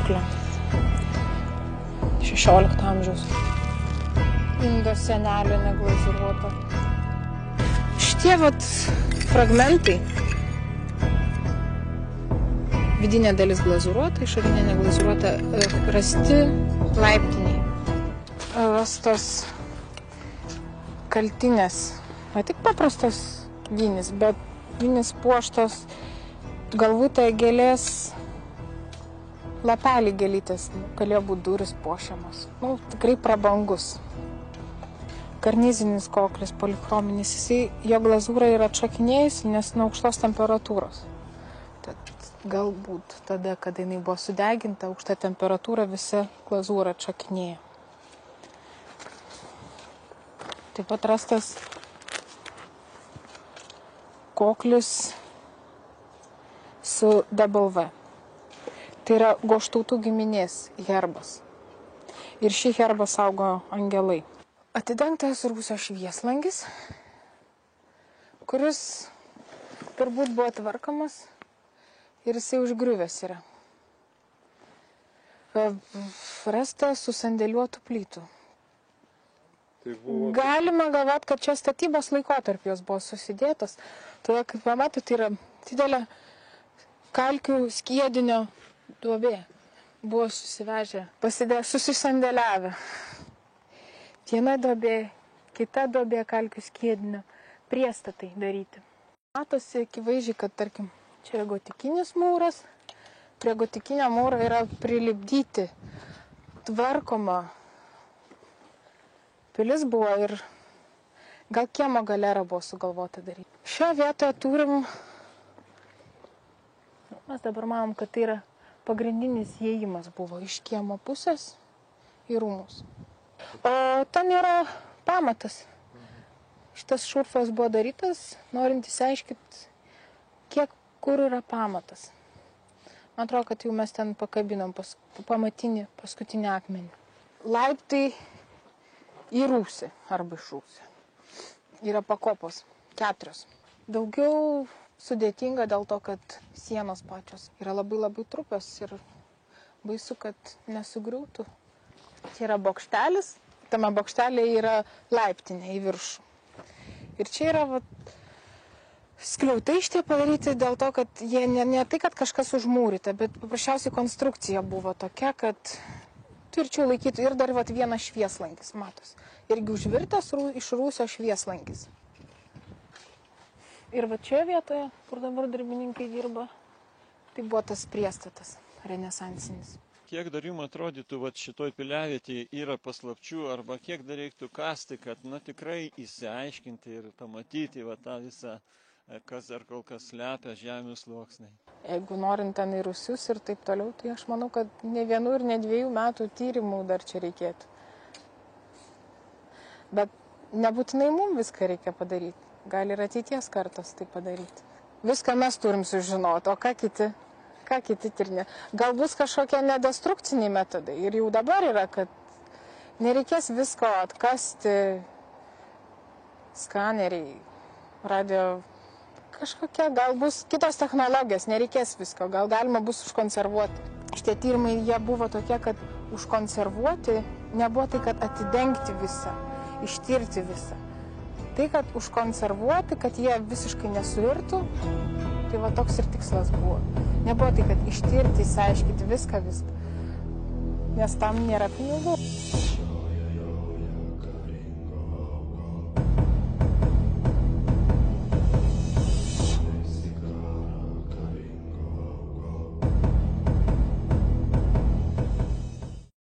būklę. 16 amžiaus. Indo senelė neglazuruota. Šitie fragmentai. Vidinė dalis glazuruota, išorinė neglazuruota, rasti laiptiniai. Rastos kaltinės. Ne tik paprastas vynis, bet vynis puoštas galvutė gėlės, lapelį gėlytės, galėjo būti durys puošiamas. Tikrai prabangus. Karnizinis koklis, polichrominis, jo glazūra yra atšakinėjusi, nes nuo aukštos temperatūros. Tad galbūt tada, kada jinai buvo sudeginta, aukšta temperatūra, visa glazūra atšakinėja. Taip pat rastas koklis su W. Tai yra Goštautų giminės herbas. Ir šį herbą saugo angelai. Atidengtas rūsio švieslangis, kuris turbūt buvo tvarkomas ir jisai užgriuvęs yra. Rastas su sandėliuotų plytų. Galima galvoti, kad čia statybos laikotarpiu jos buvo susidėtos. Todėl, kaip pamatot, tai yra didelė kalkių skiedinio duobė. Buvo susivežę, susisandėliavę. Viena duobė, kita duobė kalkių skiedinio, priestatai daryti. Matosi akivaizdžiai, kad, tarkim, čia yra gotikinis mūras, prie gotikinio mūro yra prilipdyti, tvarkoma. Pilis buvo ir gal kiemo galera buvo sugalvota daryti. Šio vietoje turim, mes dabar manom, kad tai yra pagrindinis įėjimas buvo iš kiemo pusės į rūmus. O ten yra pamatas. Šitas šurfas buvo darytas, norint įsiaiškinti, kiek kur yra pamatas. Man atrodo, kad jau mes ten pakabinom pamatinį paskutinį akmenį. Laiptai į rūsį arba iš rūsį. Yra pakopos 4. Daugiau sudėtinga dėl to, kad sienos pačios yra labai trupios ir baisu, kad nesugriūtų. Čia yra bokštelis, tame bokštelėje yra laiptinė į viršų. Ir čia yra skliautai šitie padaryti dėl to, kad jie ne tai, kad kažkas užmūryta, bet paprasčiausiai konstrukcija buvo tokia, kad tvirčiau laikytų ir dar vienas švieslankis, matos. Irgi užvirtas iš rūsio švieslankis. Ir čia vietoje, kur dabar darbininkai dirba, tai buvo tas priestatas renesansinis. Kiek dar jums atrodytų, šitoj piliavietėje yra paslapčių, arba kiek dar reiktų kasti, kad tikrai įsiaiškinti ir pamatyti tą visą, kas dar kol kas slepia žemių sluoksniai. Jeigu norint ten į rūsius ir taip toliau, tai aš manau, kad ne 1 ir ne 2 metų tyrimų dar čia reikėtų. Bet nebūtinai mums viską reikia padaryti. Gali ir ateities kartos tai padaryti. Viską mes turim sužinoti, o ką kiti tyrinė. Gal bus kažkokie nedestrukciniai metodai. Ir jau dabar yra, kad nereikės visko atkasti, skaneriai, radio. Kažkokia, gal bus kitos technologijos, nereikės visko, gal galima bus užkonservuoti. Šitie tyrimai, jie buvo tokie, kad užkonservuoti nebuvo tai, kad atidengti visą, ištirti visą. Tai, kad užkonservuoti, kad jie visiškai nesuirtų, tai toks ir tikslas buvo. Nebuvo tai, kad ištirti, įsiaiškinti viską, nes tam nėra pinigų.